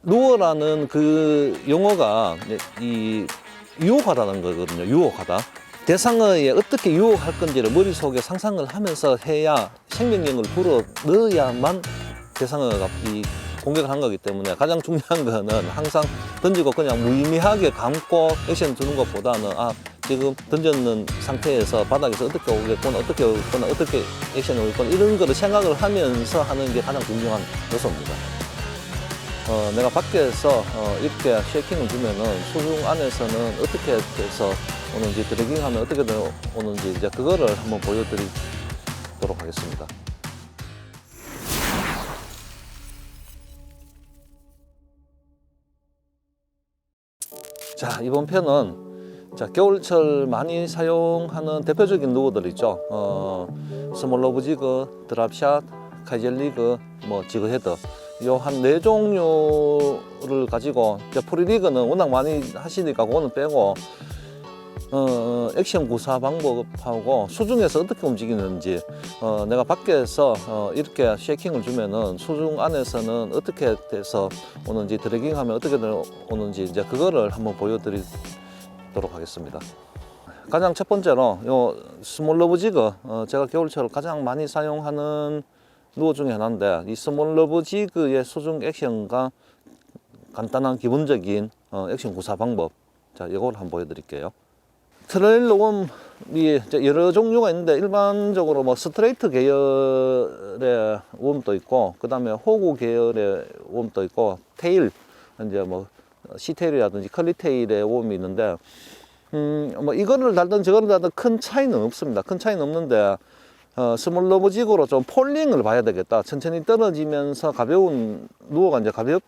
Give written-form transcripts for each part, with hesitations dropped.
루어라는 그 용어가 이 유혹하다는 거거든요. 유혹하다. 대상어에 어떻게 유혹할 건지를 머릿속에 상상을 하면서 해야 생명력을 불어 넣어야만 대상어가 이 공격을 한 거기 때문에 가장 중요한 거는 항상 던지고 그냥 무의미하게 감고 액션 주는 것보다는 지금 던졌는 상태에서 바닥에서 어떻게 오겠구나, 어떻게 오겠구나, 어떻게 액션이 오겠구나 이런 거를 생각을 하면서 하는 게 가장 중요한 요소입니다. 내가 밖에서 이렇게 쉐이킹을 주면은 수중 안에서는 어떻게 해서 오는지, 드래깅하면 어떻게 오는지 이제 그거를 한번 보여드리도록 하겠습니다. 자, 이번 편은 겨울철 많이 사용하는 대표적인 루어들 있죠. 스몰 로브 지그, 드랍샷, 카이젤리그, 지그헤더 요 한 4종류를 가지고 프리리그는 워낙 많이 하시니까 그거는 빼고 액션 구사 방법하고 수중에서 어떻게 움직이는지 내가 밖에서 이렇게 쉐이킹을 주면은 수중 안에서는 어떻게 돼서 오는지, 드래깅하면 어떻게 오는지 이제 그거를 한번 보여드리도록 하겠습니다. 가장 첫 번째로 요 스몰 러브 지그, 제가 겨울철 가장 많이 사용하는 루어 중에 하나인데, 이 스몰 러브 지그의 수중 액션과 간단한 기본적인 액션 구사 방법, 자 이걸 한번 보여드릴게요. 트레일러 웜이 여러 종류가 있는데 일반적으로 스트레이트 계열의 웜도 있고, 그 다음에 호구 계열의 웜도 있고, 테일 이제 시테일이라든지 컬리테일의 웜이 있는데 이거를 달든 저거를 달든 큰 차이는 없습니다. 큰 차이는 없는데 스몰 러브 지그로 좀 폴링을 봐야 되겠다. 천천히 떨어지면서 가벼운 루어가 이제 가볍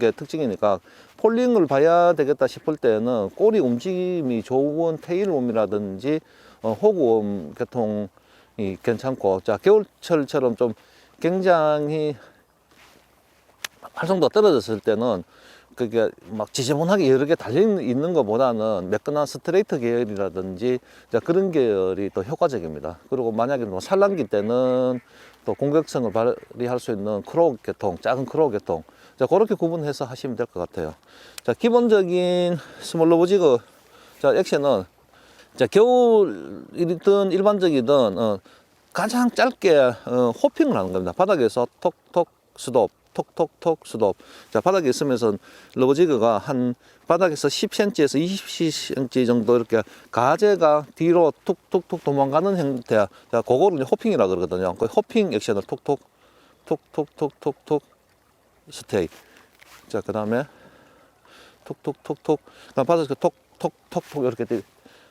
게 특징이니까 폴링을 봐야 되겠다 싶을 때는 꼬리 움직임이 좋은 테일웜이라든지 호구웜 계통이 괜찮고, 자 겨울철처럼 좀 굉장히 활성도가 떨어졌을 때는 그게 막 지저분하게 여러 개 달려 있는 것보다는 매끈한 스트레이트 계열이라든지 그런 계열이 더 효과적입니다. 그리고 만약에 산란기 때는 또 공격성을 발휘할 수 있는 크로우 계통, 작은 크로우 계통, 자 그렇게 구분해서 하시면 될 것 같아요. 자 기본적인 스몰 러브 지그 액션은 겨울이든 일반적이든 가장 짧게 호핑을 하는 겁니다. 바닥에서 톡톡 스톱, 톡톡톡 스톱. 자 바닥에 있으면서 러브지그가 한 바닥에서 10cm에서 20cm 정도 이렇게 가제가 뒤로 툭툭툭 도망가는 형태, 자 그거를 이제 호핑이라 그러거든요. 그 호핑 액션을 톡톡 톡톡톡톡톡 스테이. 자 그다음에 톡톡톡톡, 그다음 바닥에서 톡톡톡톡 이렇게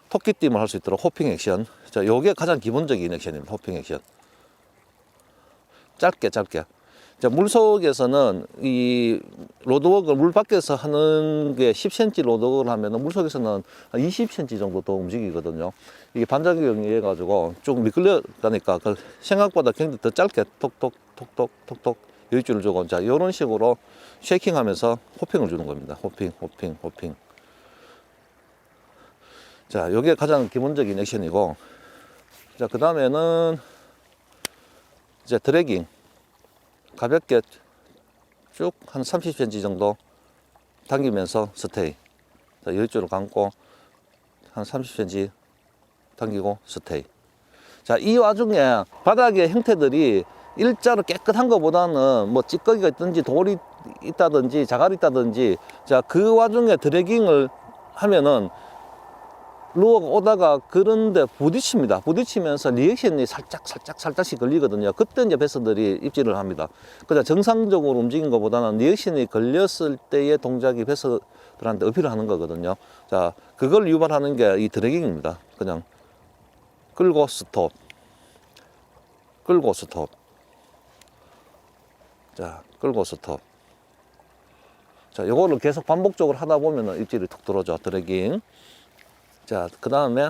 토끼띠을 할 수 있도록 호핑 액션. 자 요게 가장 기본적인 액션입니다. 호핑 액션. 짧게. 자, 물 속에서는 이 로드워크를 물 밖에서 하는 게 10cm 로드워크를 하면 물 속에서는 한 20cm 정도 더 움직이거든요. 이게 반작용이 해가지고 쭉 미끌려가니까 생각보다 굉장히 더 짧게 톡톡톡톡톡 여유줄을 주고, 자, 이런 식으로 쉐이킹 하면서 호핑을 주는 겁니다. 호핑. 자, 요게 가장 기본적인 액션이고, 자, 그 다음에는 이제 드래깅. 가볍게 쭉 한 30cm 정도 당기면서 스테이. 자, 여유줄을 감고 한 30cm 당기고 스테이. 자, 이 와중에 바닥의 형태들이 일자로 깨끗한 것보다는 찌꺼기가 있든지 돌이 있다든지 자갈이 있다든지, 자, 그 와중에 드래깅을 하면은 루어가 오다가 그런데 부딪힙니다. 부딪히면서 리액션이 살짝씩 걸리거든요. 그때 이제 베스들이 입질을 합니다. 그냥 정상적으로 움직인 것보다는 리액션이 걸렸을 때의 동작이 베스들한테 어필을 하는 거거든요. 자, 그걸 유발하는 게 이 드래깅입니다. 그냥 끌고 스톱. 자, 끌고 스톱. 자, 요거를 계속 반복적으로 하다 보면 입질이 툭 들어오죠. 드래깅. 자, 그 다음에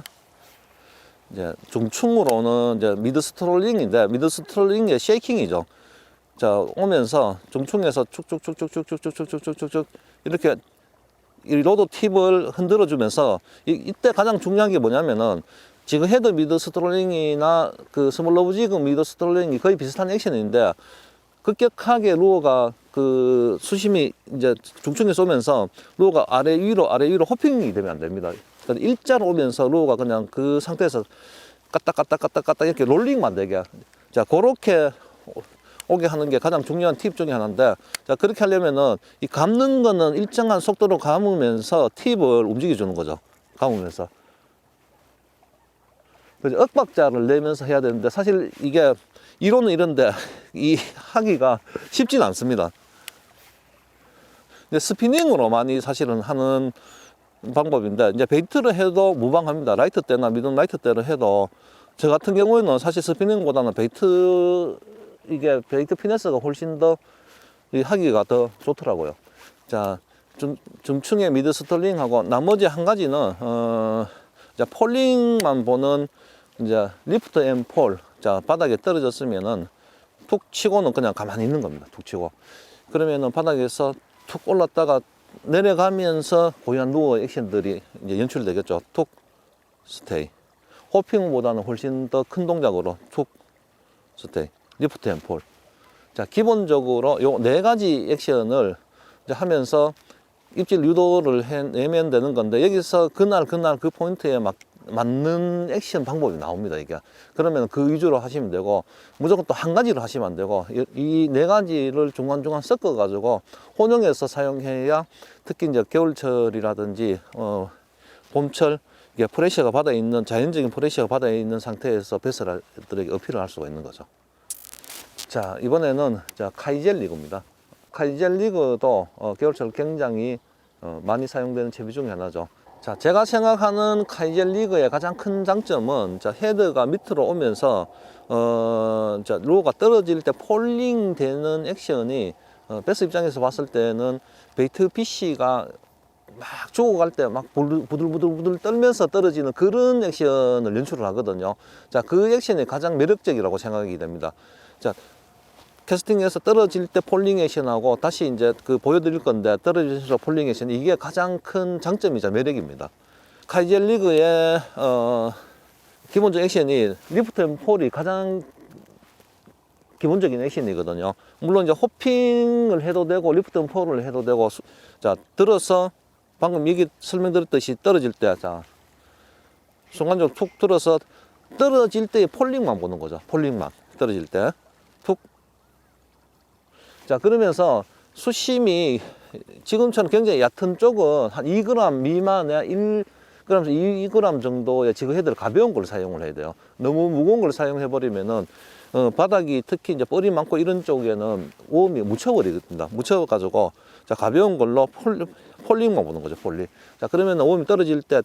이제 중충으로는 이제 미드 스트롤링인데, 미드 스트롤링의 쉐이킹이죠. 자, 오면서 중충에서 축축축축축축축축축축 이렇게 이 로드 팁을 흔들어 주면서 이때 가장 중요한 게 뭐냐면은, 지금 헤드 미드 스트롤링이나 그 스몰 러브 지그 미드 스트롤링이 거의 비슷한 액션인데 급격하게 루어가 그 수심이 이제 중층에서 오면서 로우가 아래 위로 호핑이 되면 안 됩니다. 그러니까 일자로 오면서 로우가 그냥 그 상태에서 까딱까딱까딱까딱 이렇게 롤링만 되게, 자 그렇게 오게 하는 게 가장 중요한 팁 중에 하나인데, 자 그렇게 하려면은 이 감는 거는 일정한 속도로 감으면서 팁을 움직여 주는 거죠. 감으면서. 그래서 엇박자를 내면서 해야 되는데, 사실 이게 이론은 이런데 이 하기가 쉽지는 않습니다. 근데 스피닝으로 많이 사실은 하는 방법인데, 이제 베이트를 해도 무방합니다. 라이트 때나 미든 라이트 때를 해도, 저 같은 경우에는 사실 스피닝보다는 베이트 피네스가 훨씬 더 하기가 더 좋더라고요. 자, 중층의 미드 스털링하고 나머지 한 가지는 자, 폴링만 보는 이제 리프트 앤 폴. 자, 바닥에 떨어졌으면은 툭 치고는 그냥 가만히 있는 겁니다. 툭 치고. 그러면은 바닥에서 툭 올랐다가 내려가면서 고유한 루어 액션들이 이제 연출되겠죠. 툭, 스테이. 호핑보다는 훨씬 더 큰 동작으로 툭, 스테이. 리프트 앤 폴. 자, 기본적으로 요 네 가지 액션을 이제 하면서 입질 유도를 해내면 되는 건데, 여기서 그날 그 포인트에 맞는 액션 방법이 나옵니다, 이게. 그러면 그 위주로 하시면 되고, 무조건 또 한 가지로 하시면 안 되고, 이 네 가지를 중간중간 섞어 가지고 혼용해서 사용해야, 특히 이제 겨울철이라든지 봄철, 이게 프레셔가 바다에 있는, 자연적인 프레셔가 바다에 있는 상태에서 베스들에게 어필을 할 수가 있는 거죠. 자, 이번에는 자, 카이젤 리그입니다. 카이젤 리그도 겨울철 굉장히 많이 사용되는 채비 중에 하나죠. 자, 제가 생각하는 카이젤 리그의 가장 큰 장점은, 자, 헤드가 밑으로 오면서 자, 로우가 떨어질 때 폴링 되는 액션이 베스 입장에서 봤을 때는 베이트 PC가 막 죽어갈 때 막 부들부들 떨면서 떨어지는 그런 액션을 연출을 하거든요. 자, 그 액션이 가장 매력적이라고 생각이 됩니다. 자, 캐스팅에서 떨어질 때 폴링 액션하고 다시 이제 그 보여드릴 건데, 떨어지면서 폴링 액션, 이게 가장 큰 장점이자 매력입니다. 카이젤 리그의 기본적 액션이 리프트 앤 폴이 가장 기본적인 액션이거든요. 물론 이제 호핑을 해도 되고 리프트 앤 폴을 해도 되고, 자, 들어서 방금 여기 설명드렸듯이 떨어질 때, 자, 순간적으로 툭 들어서 떨어질 때의 폴링만 보는 거죠. 폴링만 떨어질 때 툭. 자, 그러면서 수심이 지금처럼 굉장히 얕은 쪽은 한 2g 미만의 1g에서 2g 정도의 지그 헤드를 가벼운 걸 사용을 해야 돼요. 너무 무거운 걸 사용해 버리면은 바닥이 특히 이제 뻘이 많고 이런 쪽에는 오음이 묻혀버리거든요. 묻혀가지고, 자, 가벼운 걸로 폴링만 보는 거죠. 폴링. 자, 그러면 오음이 떨어질 때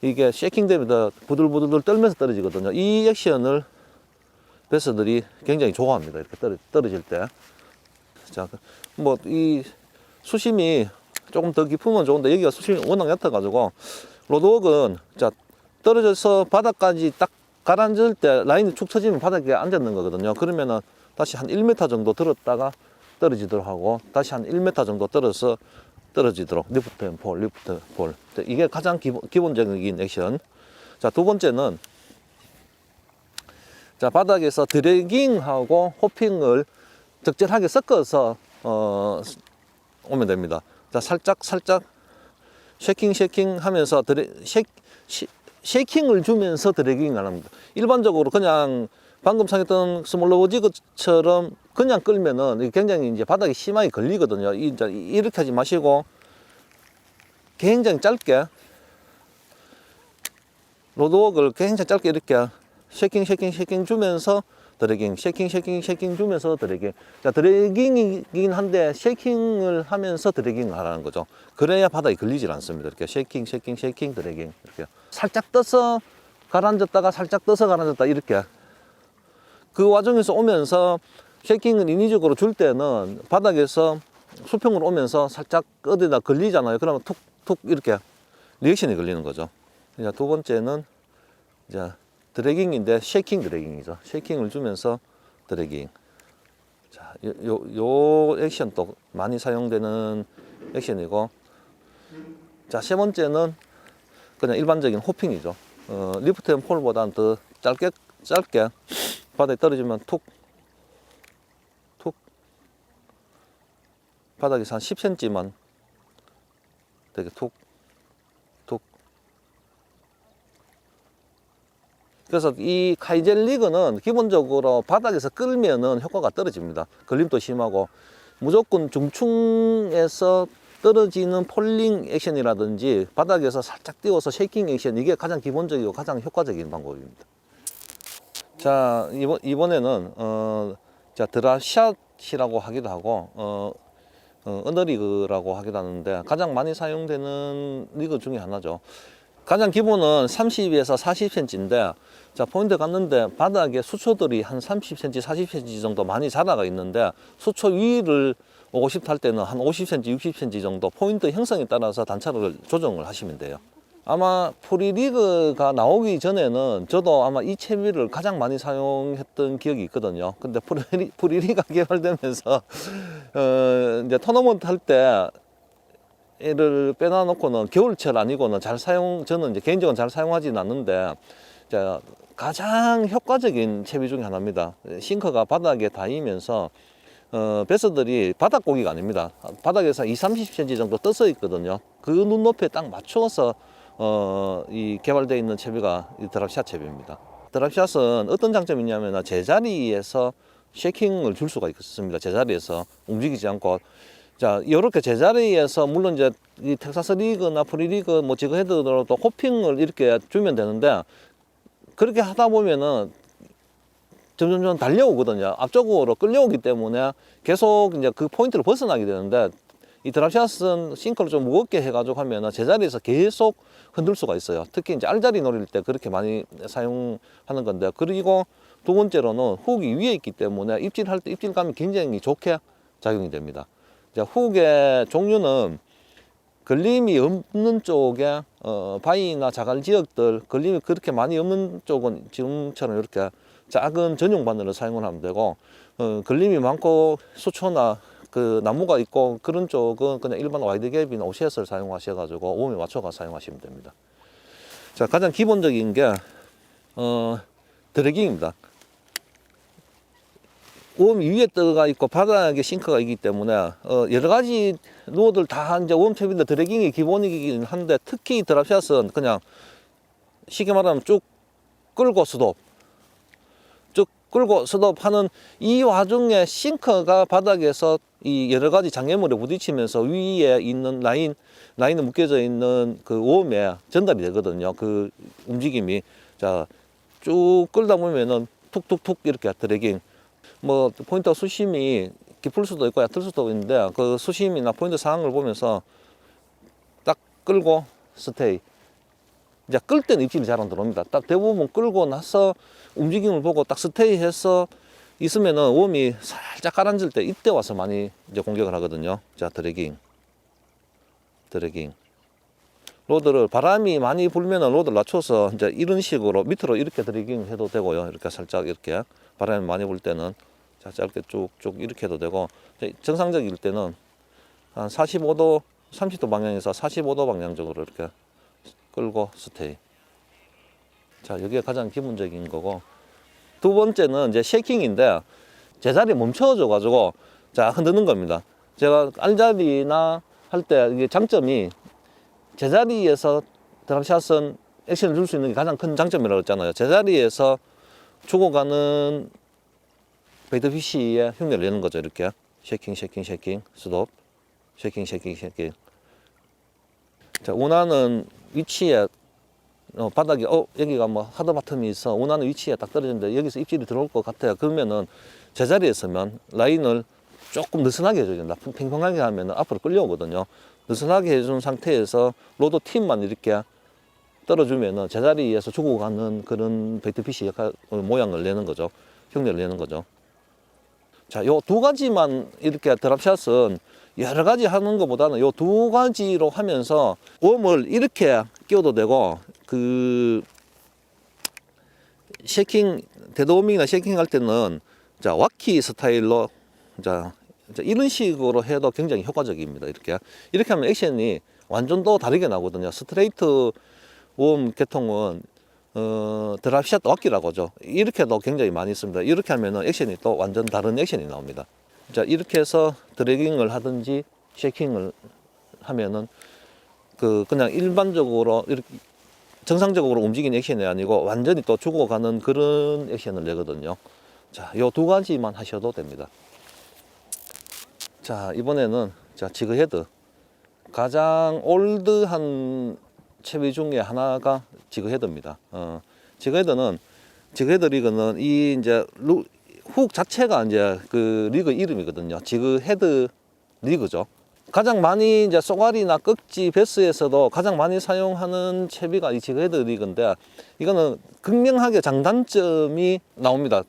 이게 쉐이킹 되면 부들부들 떨면서 떨어지거든요. 이 액션을 베스들이 굉장히 좋아합니다. 이렇게 떨어질 때. 자, 뭐 이 수심이 조금 더 깊으면 좋은데, 여기가 수심이 워낙 얕아가지고 로드웍은, 자, 떨어져서 바닥까지 딱 가라앉을 때 라인이 축 처지면 바닥에 앉았는 거거든요. 그러면은 다시 한 1m 정도 들었다가 떨어지도록 하고, 다시 한 1m 정도 떨어서 떨어지도록, 리프트 앤 폴, 리프트 폴. 이게 가장 기본적인 액션. 자, 두 번째는, 자, 바닥에서 드래깅하고 호핑을 적절하게 섞어서 오면 됩니다. 자, 살짝 쉐이킹 하면서 쉐이킹을 주면서 드래깅을 합니다. 일반적으로 그냥 방금 사용했던 스몰로 지그처럼 그냥 끌면은 굉장히 이제 바닥이 심하게 걸리거든요. 이제 이렇게 하지 마시고 굉장히 짧게 로드웍을 굉장히 짧게 이렇게 쉐이킹 주면서 드래깅, 쉐이킹 주면서 드래깅. 자, 드래깅이긴 한데 쉐이킹을 하면서 드래깅을 하라는 거죠. 그래야 바닥이 걸리질 않습니다. 이렇게 쉐이킹, 드래깅. 이렇게 살짝 떠서 가라앉았다가 살짝 떠서 가라앉았다, 이렇게. 그 과정에서 오면서 쉐이킹을 인위적으로 줄 때는 바닥에서 수평으로 오면서 살짝 어디다 걸리잖아요. 그러면 툭툭 이렇게 리액션이 걸리는 거죠. 자, 두 번째는 이제 드래깅인데 쉐이킹 드래깅이죠. 쉐이킹을 주면서 드래깅. 자, 요 액션도 많이 사용되는 액션이고, 자, 세 번째는 그냥 일반적인 호핑이죠. 리프트 앤 폴보다는 더 짧게 바닥에 떨어지면 툭 바닥에서 한 10cm만 되게 툭. 그래서 이 카이젠 리그는 기본적으로 바닥에서 끌면은 효과가 떨어집니다. 걸림도 심하고 무조건 중충에서 떨어지는 폴링 액션이라든지 바닥에서 살짝 띄워서 쉐이킹 액션, 이게 가장 기본적이고 가장 효과적인 방법입니다. 자, 이번에는 자, 드랍샷이라고 하기도 하고 언더리그라고 하기도 하는데 가장 많이 사용되는 리그 중에 하나죠. 가장 기본은 30에서 40cm인데, 자, 포인트 갔는데 바닥에 수초들이 한 30cm, 40cm 정도 많이 자라가 있는데, 수초 위를 오고 싶다 할 때는 한 50cm, 60cm 정도 포인트 형성에 따라서 단차를 조정을 하시면 돼요. 아마 프리리그가 나오기 전에는 저도 아마 이 채비를 가장 많이 사용했던 기억이 있거든요. 근데 프리리그가 개발되면서 이제 토너먼트 할 때 얘를 빼놔 놓고는 겨울철 아니고는 저는 이제 개인적으로 잘 사용하지는 않는데, 자, 가장 효과적인 채비 중에 하나입니다. 싱커가 바닥에 닿으면서 베스들이 바닥고기가 아닙니다. 바닥에서 20-30cm 정도 떠서 있거든요. 그 눈높이에 딱 맞춰서 이 개발되어 있는 채비가 이 드랍샷 채비입니다. 드랍샷은 어떤 장점이 있냐면 제자리에서 쉐이킹을 줄 수가 있습니다. 제자리에서 움직이지 않고. 자, 이렇게 제자리에서 물론 이제 이 텍사스 리그나 프리리그 뭐 지금 헤드로도 호핑을 이렇게 주면 되는데, 그렇게 하다 보면은 점점 달려오거든요. 앞쪽으로 끌려오기 때문에 계속 이제 그 포인트를 벗어나게 되는데, 이 드랍샷은 싱크를 좀 무겁게 해가지고 하면은 제자리에서 계속 흔들 수가 있어요. 특히 이제 알자리 노릴 때 그렇게 많이 사용하는 건데, 그리고 두 번째로는 훅이 위에 있기 때문에 입질할 때 입질감이 굉장히 좋게 작용이 됩니다. 자, 훅의 종류는 걸림이 없는 쪽에 바위나 자갈 지역들, 걸림이 그렇게 많이 없는 쪽은 지금처럼 이렇게 작은 전용 바늘을 사용을 하면 되고, 걸림이 많고 수초나 그 나무가 있고 그런 쪽은 그냥 일반 와이드갭이나 오셋을 사용하셔가지고 오음에 맞춰가 사용하시면 됩니다. 자, 가장 기본적인 게 드래깅입니다. 웜이 위에 떠가 있고 바닥에 싱크가 있기 때문에 여러 가지 루어들 다 이제 웜 탭인데 드래깅이 기본이긴 한데, 특히 드랍샷은 그냥 쉽게 말하면 쭉 끌고 스톱, 쭉 끌고 스톱하는 이 와중에 싱크가 바닥에서 이 여러 가지 장애물에 부딪히면서 위에 있는 라인에 묶여져 있는 그 웜에 전달이 되거든요. 그 움직임이. 자, 쭉 끌다 보면은 툭툭툭 이렇게 드래깅. 뭐 포인터 수심이 깊을 수도 있고 얕을 수도 있는데, 그 수심이나 포인트 상황을 보면서 딱 끌고 스테이. 이제 끌 때는 입질이 잘 안 들어옵니다. 딱 대부분 끌고 나서 움직임을 보고 딱 스테이 해서 있으면은 웜이 살짝 가라앉을 때 이때 와서 많이 이제 공격을 하거든요. 자, 드래깅. 로드를 바람이 많이 불면은 로드를 낮춰서 이제 이런 식으로 밑으로 이렇게 드래깅 해도 되고요. 이렇게 살짝 이렇게 바람이 많이 불 때는 자, 짧게 쭉쭉 이렇게 해도 되고, 정상적일 때는 한 45도, 30도 방향에서 45도 방향적으로 이렇게 끌고 스테이. 자, 이게 가장 기본적인 거고, 두 번째는 이제 쉐이킹인데, 제자리에 멈춰져 가지고 자, 흔드는 겁니다. 제가 알자리나 할 때 이게 장점이, 제자리에서 드랍샷은 액션을 줄 수 있는 게 가장 큰 장점이라고 했잖아요. 제자리에서 죽어가는 베이트피쉬의 흉내를 내는 거죠. 이렇게 쉐이킹, 스톱, 쉐이킹. 자, 원하는 위치에 바닥에 여기가 뭐 하드바텀이 있어, 원하는 위치에 딱 떨어졌는데 여기서 입질이 들어올 것 같아요. 그러면은 제자리에 서면 라인을 조금 느슨하게 해줘야 된다. 팽팽하게 하면 앞으로 끌려오거든요. 느슨하게 해준 상태에서 로드 팁만 이렇게 떨어주면은 제자리에서 죽어가는 그런 베이트피쉬 모양을 내는 거죠. 흉내를 내는 거죠. 자, 요 두 가지만 이렇게 드랍샷은 여러 가지 하는 것보다는 요 두 가지로 하면서 웜을 이렇게 끼워도 되고, 그 쉐이킹, 데드워밍이나 쉐이킹 할 때는 자, 와키 스타일로 자, 이런 식으로 해도 굉장히 효과적입니다. 이렇게 하면 액션이 완전 또 다르게 나거든요. 스트레이트 웜 계통은 드랍샷 와키라고 하죠. 이렇게도 굉장히 많이 있습니다. 이렇게 하면은 액션이 또 완전 다른 액션이 나옵니다. 자, 이렇게 해서 드래깅을 하든지 쉐이킹을 하면은 그냥 일반적으로 이렇게 정상적으로 움직이는 액션이 아니고 완전히 또 죽어가는 그런 액션을 내거든요. 자, 요 두 가지만 하셔도 됩니다. 자, 이번에는 자, 지그 헤드. 가장 올드한 채비 중에 하나가 지그 헤드입니다. 지그 헤드 리그는 이 이제 훅 자체가 이제 그 리그 이름이거든요. 지그 헤드 리그죠. 가장 많이 이제 쏘가리나 꺽지 베스에서도 가장 많이 사용하는 채비가 이 지그 헤드 리그인데, 이거는 극명하게 장단점이 나옵니다.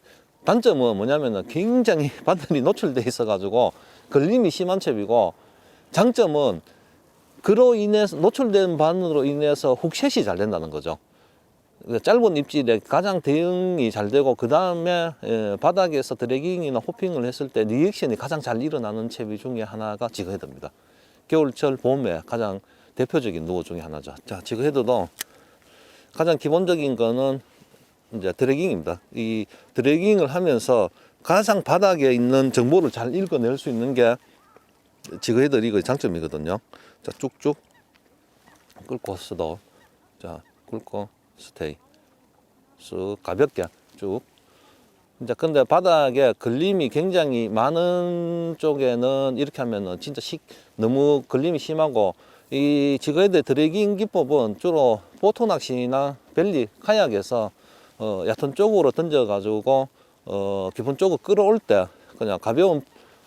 단점은 뭐냐면은 굉장히 바늘이 노출돼 있어 가지고 걸림이 심한 채비고, 장점은 그로 인해서 노출된 바늘로 인해서 훅셋이 잘 된다는 거죠. 짧은 입질에 가장 대응이 잘 되고, 그 다음에 바닥에서 드래깅이나 호핑을 했을 때 리액션이 가장 잘 일어나는 채비 중에 하나가 지그 헤드입니다. 겨울철 봄에 가장 대표적인 노어 중에 하나죠. 자, 지그 헤드도 가장 기본적인 거는 이제 드래깅입니다. 이 드래깅을 하면서 가장 바닥에 있는 정보를 잘 읽어낼 수 있는 게 지그 헤드 리그의 장점이거든요. 자, 쭉쭉 끌고 스톱. 자, 끌고 스테이. 쓱 가볍게 쭉. 이제 근데 바닥에 걸림이 굉장히 많은 쪽에는 이렇게 하면은 진짜 너무 걸림이 심하고, 이 지그 헤드 드래깅 기법은 주로 보트 낚시나 벨리, 카약에서 얕은 쪽으로 던져 가지고 깊은 쪽으로 끌어올 때 그냥 가벼운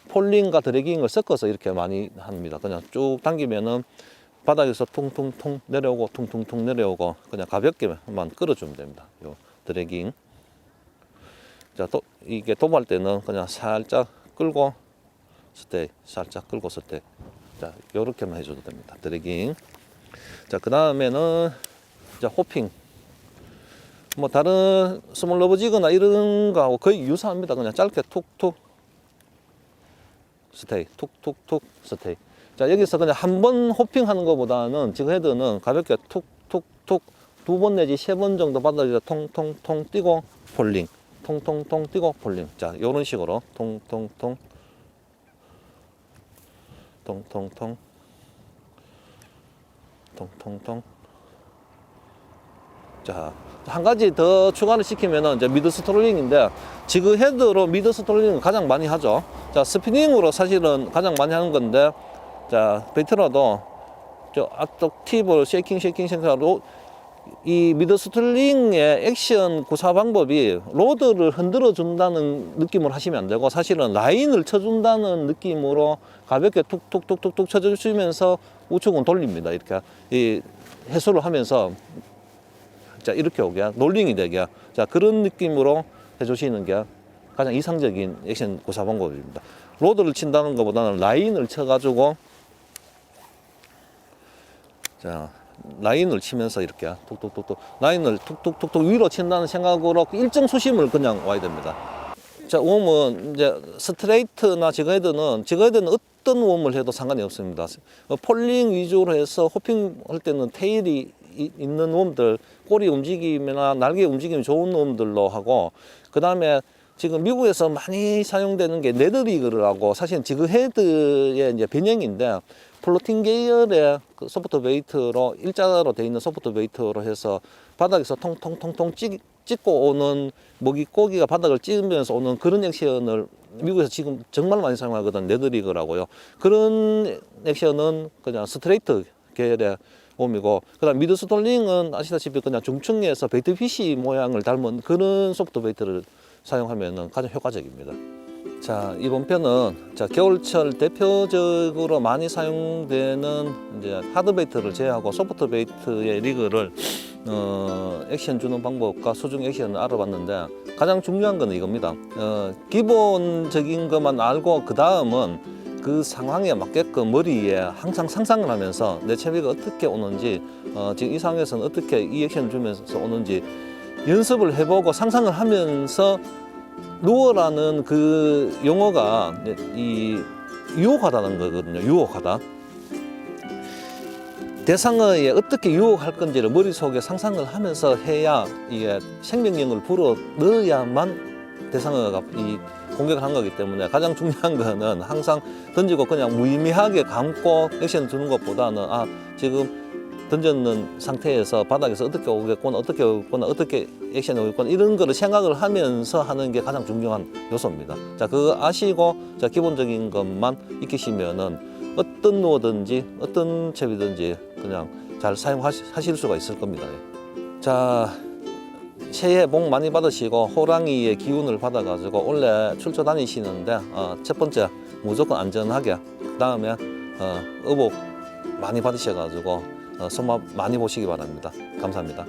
폴링과 드래깅을 섞어서 이렇게 많이 합니다. 그냥 쭉 당기면은 바닥에서 퉁퉁퉁 내려오고 퉁퉁퉁 내려오고 그냥 가볍게만 끌어주면 됩니다. 요 드래깅. 자, 이게 도발 때는 그냥 살짝 끌고 스테이, 살짝 끌고 스테이. 자, 요렇게만 해줘도 됩니다. 드래깅. 자, 그 다음에는 자, 호핑. 뭐 다른 스몰 러브지그나 이런 거하고 거의 유사합니다. 그냥 짧게 툭툭 스테이, 툭툭툭 스테이. 자, 여기서 그냥 한 번 호핑하는 것보다는 지금 헤드는 가볍게 툭툭툭 2번 내지 3번 정도 바닥에서 통통통 뛰고 폴링, 통통통 뛰고 폴링. 자, 요런 식으로 통통통 통통통 통통통. 자, 한 가지 더 추가를 시키면은 이제 미드 스트롤링인데, 지그 헤드로 미드 스트롤링을 가장 많이 하죠. 자, 스피닝으로 사실은 가장 많이 하는 건데, 자, 베이트라도 저 앞쪽 팁을 쉐이킹 하로 이 미드 스트롤링의 액션 구사 방법이 로드를 흔들어 준다는 느낌으로 하시면 안 되고, 사실은 라인을 쳐준다는 느낌으로 가볍게 툭툭툭툭툭 쳐주시면서 우측은 돌립니다. 이렇게 이 해소를 하면서 자, 이렇게 오게, 롤링이 되게, 자, 그런 느낌으로 해주시는 게 가장 이상적인 액션 구사 방법입니다. 로드를 친다는 것보다는 라인을 쳐가지고, 자, 라인을 치면서 이렇게 툭툭툭툭, 라인을 툭툭툭툭 위로 친다는 생각으로 일정 수심을 그냥 와야 됩니다. 자, 웜은 이제 스트레이트나 지그 헤드는 어떤 웜을 해도 상관이 없습니다. 폴링 위주로 해서 호핑 할 때는 테일이 있는 웜들, 꼬리 움직임이나 날개 움직임이 좋은 웜들로 하고, 그 다음에 지금 미국에서 많이 사용되는 게 네더리그라고, 사실 지그 헤드의 이제 변형인데, 플로팅 계열의 그 소프트 베이트로 일자로 되어 있는 소프트 베이트로 해서 바닥에서 통통통통 찍고 오는, 고기가 바닥을 찍으면서 오는 그런 액션을 미국에서 지금 정말 많이 사용하거든. 네더리그라고요. 그런 액션은 그냥 스트레이트 계열의 웜이고, 그다음 미드 스톨링은 아시다시피 그냥 중층에서 베이트피쉬 모양을 닮은 그런 소프트 베이트를 사용하면 가장 효과적입니다. 자, 이번 편은 자, 겨울철 대표적으로 많이 사용되는 이제 하드 베이트를 제외하고 소프트 베이트의 리그를 액션 주는 방법과 수중 액션을 알아봤는데, 가장 중요한 거는 이겁니다. 기본적인 것만 알고 그 다음은 그 상황에 맞게끔 머리에 항상 상상을 하면서 내 채비가 어떻게 오는지, 지금 이 상황에서는 어떻게 이 액션을 주면서 오는지 연습을 해보고 상상을 하면서, 루어라는 그 용어가 이 유혹하다는 거거든요. 유혹하다. 대상어에 어떻게 유혹할 건지를 머릿속에 상상을 하면서 해야 이게 생명력을 불어 넣어야만 대상어가 이 공격을 한 거기 때문에 가장 중요한 거는 항상 던지고 그냥 무의미하게 감고 액션을 주는 것보다는 지금 던졌는 상태에서 바닥에서 어떻게 오겠구나, 어떻게 액션이 오겠구나 이런 거를 생각을 하면서 하는 게 가장 중요한 요소입니다. 자, 그거 아시고 자, 기본적인 것만 익히시면은 어떤 노든지 어떤 채비든지 그냥 잘 사용하실 수가 있을 겁니다. 자, 새해 복 많이 받으시고 호랑이의 기운을 받아가지고 올해 출조 다니시는데 첫 번째 무조건 안전하게, 그 다음에 의복 많이 받으셔가지고 손맛 많이 보시기 바랍니다. 감사합니다.